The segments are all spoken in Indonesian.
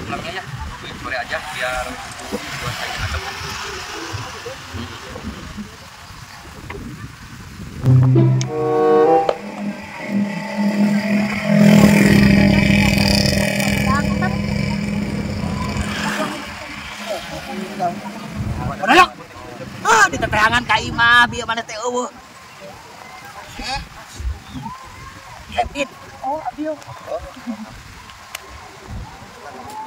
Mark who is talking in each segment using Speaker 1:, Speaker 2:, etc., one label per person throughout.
Speaker 1: tulangnya ya. Sore aja biar buat saya adem.
Speaker 2: Padahal di teteangan ka imah bieu maneh teh eueuh. Yakin. Oh, abieu.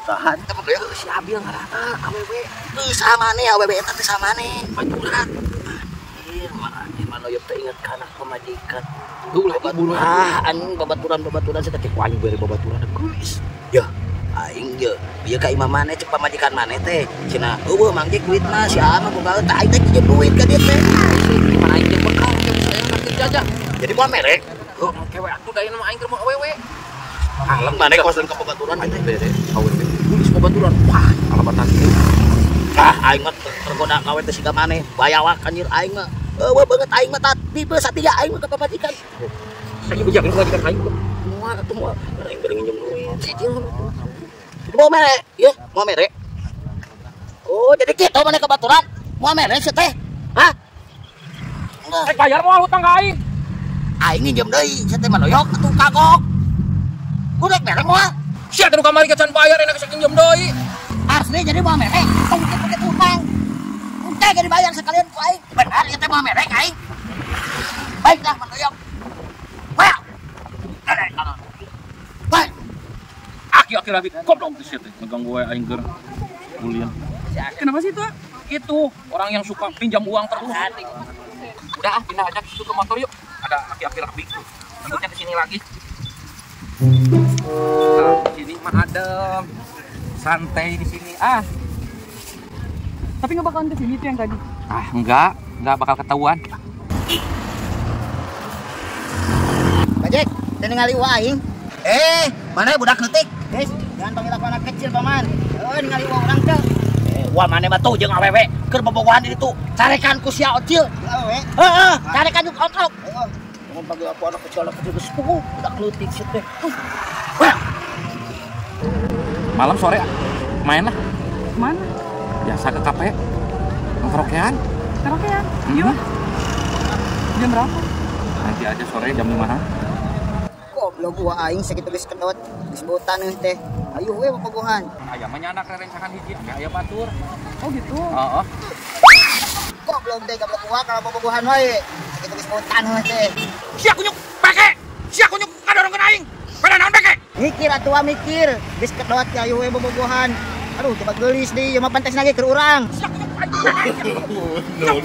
Speaker 2: Tahan teh bener si abieu ngarana awewe. Teu samane awewe eta teh samane. Baturan. Anjir, mana yeuh teh inget kana pamajikan. Duh lah bunuh. Anjing babaturan saya teh kuaing bere babaturan geus. Yah. Aing je, biar ka imah maneh cek pamajikan maneh teh. Cenah, eueuh mang jek duit mah si ama boga teh aing teh pinjem duit ka dieu teh. Mana aing teh bekal teh saya nangkep jajah. Jadi moal merek.
Speaker 1: Oh, kewe atuh dayeuna mah aing keur mau awewe.
Speaker 2: Alam maneh kosan ka babaturan aing teh bere.
Speaker 1: Awewe. Tulis babaturan. Wah, alamat tadi.
Speaker 2: Aing mah tergoda kawe teh siga maneh. Bayawak anjir aing mah. Eueuh beungeut aing mah tadi beus satia aing mah ka pamajikan.
Speaker 1: Saiki bujang pamajikan aing.
Speaker 2: Moal atuh moal. Aing bere nginjem duit. Sijil. Mau merek, ya? Mau merek? Oh, jadi gitu mana kebaturan? Mau merek sih teh? Hah?
Speaker 1: Rek bayar moal hutang ka aing.
Speaker 2: Aing nginjem deui, sih teh manoyok atuh kagok. Ku rek merek moal.
Speaker 1: Sia teh nu kamari can bayar enak sok nginjem deui.
Speaker 2: Asli jadi mau merek, tong pakai utang. Utang jadi bayar sekalian ku aing. Benar ya teh mau merek aing. Baiklah manoyok. Wah. Baik.
Speaker 1: Aki lagi goblok tuh teh ngeganggu we aing keur kuliah. Kenapa sih itu? Itu orang yang suka pinjam uang terus. Udah pindah aja ke situ ke motor yuk. Ada aki rapi tuh. Lanjutnya ke sini lagi. Nah, di sini mah adem. Santai di sini.
Speaker 3: Tapi nggak bakalan kesini tuh yang tadi.
Speaker 1: Enggak bakal ketahuan.
Speaker 2: Bajek, teh ningali aing. Mana budak leutik? Guys, jangan panggil aku anak kecil, Paman. Ningali urang teh. Wah, mana mah tuh jeung awewe keur bobogohan di ditu. Carekan ku sia ocil. Awewe? Heeh, carekan jeung kontrol. Jangan panggil aku anak kecil geus sepuh, budak leutik sih teh.
Speaker 1: Malam sore main lah.
Speaker 3: Mana?
Speaker 1: Biasa ke kafe. Karaokean.
Speaker 3: Karaokean? Iya. Jam berapa?
Speaker 1: Nanti aja sore jam 5-an.
Speaker 2: Goblok gua aing sakitu geus kedot, geus bautan teh. Ayo we bobogohan.
Speaker 1: Aya mah nyanak rerencakan hiji, aya batur.
Speaker 3: Oh gitu.
Speaker 1: Heeh.
Speaker 2: Goblok teh goblok gua kalau bobogohan wae. Sakitu geus bautan teh.
Speaker 1: Sia kunyuk pake. Sia kunyuk ngadorongkeun aing. Pada naon pake?
Speaker 2: Mikir atuh mikir. Geus kedot ya ayo we bobogohan. Aduh, coba geulis deui, mah pantes lagi keur urang.
Speaker 4: No.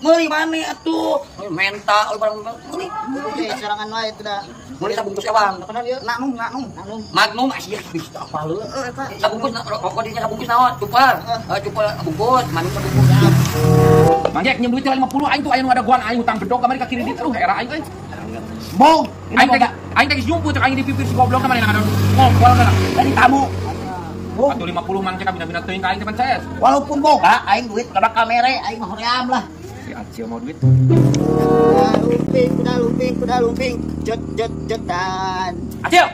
Speaker 2: Meuli maneh atuh.
Speaker 1: Menta barang meuli.
Speaker 2: Serangan wae teh da.
Speaker 1: Meuli sabungkus ewang.
Speaker 2: Kenal ieu? Naknum.
Speaker 1: Magnum sia bisa apa lu? Sabungkus rokok dinya sabungkus naon? Cupar. Cupar bungkus, manis sabungkus. Manjek nyem duit 50 aing tuh aya nu ada guan aing hutang gedog kamari ka kredit aduh era aing euy.
Speaker 2: Bong.
Speaker 1: Aing teh geus jumpu teh aing di pipir si goblok kamari ada ngobrol kana.
Speaker 2: Dari tamu.
Speaker 1: Atuh 50 mang cek bina-bina teuing ka aing teh pances.
Speaker 2: Walaupun boga aing duit kada kamere aing mah hoream lah.
Speaker 1: Si Acil mau duit.
Speaker 2: Kuda lumping. Jot-jotan.
Speaker 1: Acil.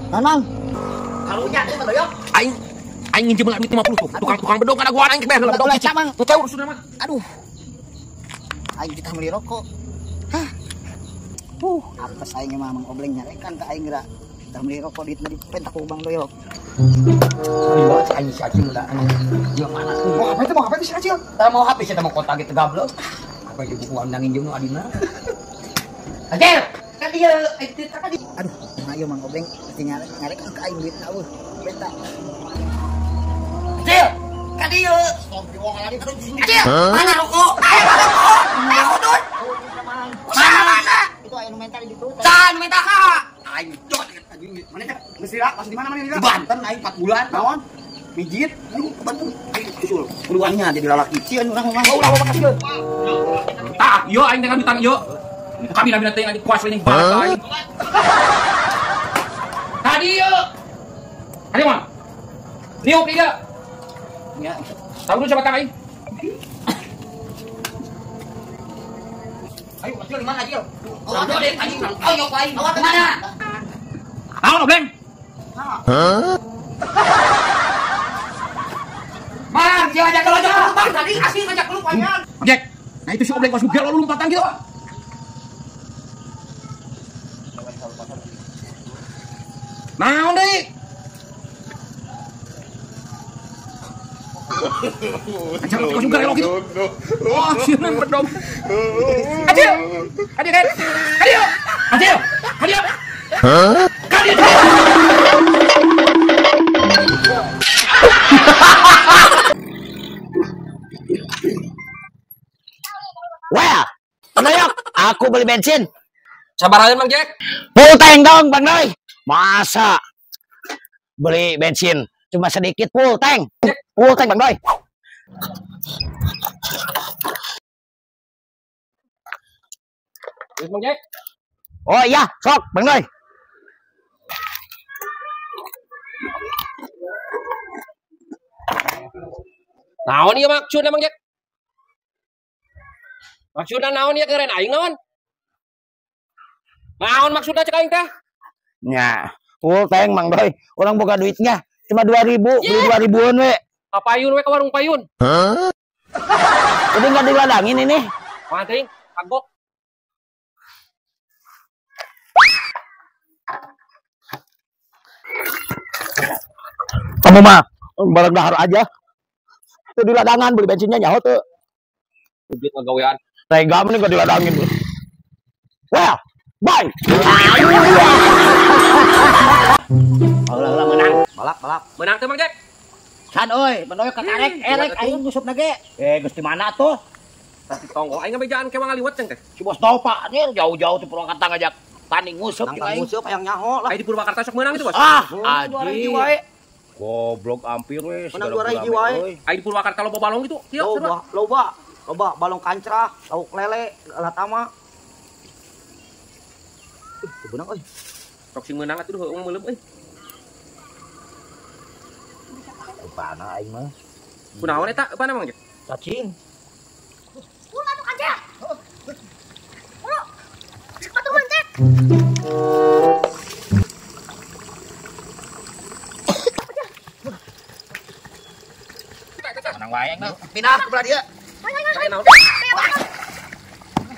Speaker 2: Nanang. Kalunya teh manoyok.
Speaker 1: Aing nginjem duit 50 tuh. Tukang bedog kada guan aing keber heula bedog cicing. Tuh teh urus mah.
Speaker 2: Aduh. Aing kita beli rokok. Hah. Apes aing mah mang obleng nyarekan ka aing geura. Kita beli rokok di pentak ku Bang Doyok.
Speaker 1: Ayo aing si Acil da anjing. Dia mana tuh?
Speaker 2: Mau apa si Acil?
Speaker 1: Tara mau HP saya mau kontak gitu gablok. Apa ibu ku undang nginjem nu adina? Acil, kan dia kan dia.
Speaker 2: Aduh, ayo mang obleng mesti nyarekan ka aing duit eueuh. Beta.
Speaker 1: Acil, kan dia. Acil, mana rokok? Ayo rokok. Ayo dun. Mana?
Speaker 2: Itu aya nu mental di ditu.
Speaker 1: Can minta ka. Aing jot anjing. Mana teh? Geus dira, pas di mana mana dira? Di Banten aing 4 bulan. Naon? Mijit. Aing ke Banten. Aing usul. Keluarnya jadi lalaki.
Speaker 2: Cieun urang mah.
Speaker 1: Ulah makasih. Tah, yo aing teh ngabitang yo. Kami bina teh adi kuas leuning barat aing. Tadi yo. Adi mah. Niuk dia.
Speaker 2: Ya.
Speaker 1: Tahu dulu coba tangain.
Speaker 2: Ayo, Acil di mana, Acil? Oh, Acil, anjing. Oh, nyobain. Awak kemana?
Speaker 1: Tahu Bleng?
Speaker 2: Man, dia ajak lu aja. Bang, tadi asli ngajak lu panjang.
Speaker 1: Jack. Nah itu si Obleng pas gua lu lompatan gitu. Naon deui? Acil pas juga relok gitu. Oh, sieun bedog. Acil. Adio kan? Adio. Acil. Adio. Adio.
Speaker 2: Well, Noyok, aku beli bensin.
Speaker 1: Sabarahan Bang Jack.
Speaker 2: Full tank dong, Bang Noy. Masa beli bensin cuma sedikit full tank? Full tank, Bang Noy.
Speaker 1: Bang Jack.
Speaker 2: Oh iya, sok, Bang Noy.
Speaker 1: Naon ieu maksudna Bang Jack? Maksudna naon ieu keren aing naon? Naon maksudna cek aing teh?
Speaker 2: Ya, full tank, Bang Noy. Orang boga duitnya cuma 2.000, beli 2.000-an we.
Speaker 1: Papayun we ke warung payun.
Speaker 2: Jadi nggak diladangin ini.
Speaker 1: Manting, kagok.
Speaker 2: Kamu mah barang dahar aja. Itu diladangan beli bensinnya nyaho tuh.
Speaker 1: Duit ngagawean.
Speaker 2: Tega mending nggak diladangin. Well, bye. Allah menang. Balap.
Speaker 1: Menang teh Bang Jack.
Speaker 2: San euy, menoy kakarek erek aing ngusupna ge. Geus di mana tuh?
Speaker 1: Tapi tonggo aing ngabejaan ke ngaliwat ceng teh.
Speaker 2: Si Bos Nova nih jauh-jauh di Purwakarta ngajak tanding ngusup
Speaker 4: Nang ngusup yang nyaho lah.
Speaker 1: Ai di Purwakarta sok menang itu, Bos.
Speaker 2: Aji. Goblok hampir we.
Speaker 4: Menang 2.000 wae.
Speaker 1: Ai di Purwakarta loba balong gitu. Tiap
Speaker 4: Loba balong kancrah, lauk lele, latama. Beunang euy.
Speaker 1: sok sing menang atuh heuh meuleuh euy.
Speaker 2: Pana aing mah.
Speaker 1: Kunaon eta? Pana Mang Jack?
Speaker 2: Cacing. Menang wae mah. Pindah ke belah dia.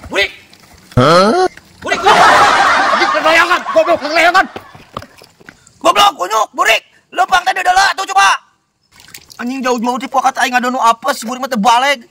Speaker 1: Burik.
Speaker 2: Burik. Burik kelayangan, goblok kelayangan. Goblok kunyuk, burik. Lempang tadi udah lah, tuh coba. Anjing jauh-jauh di Purwakarta aing ngadono apes, burik mah teu baleg.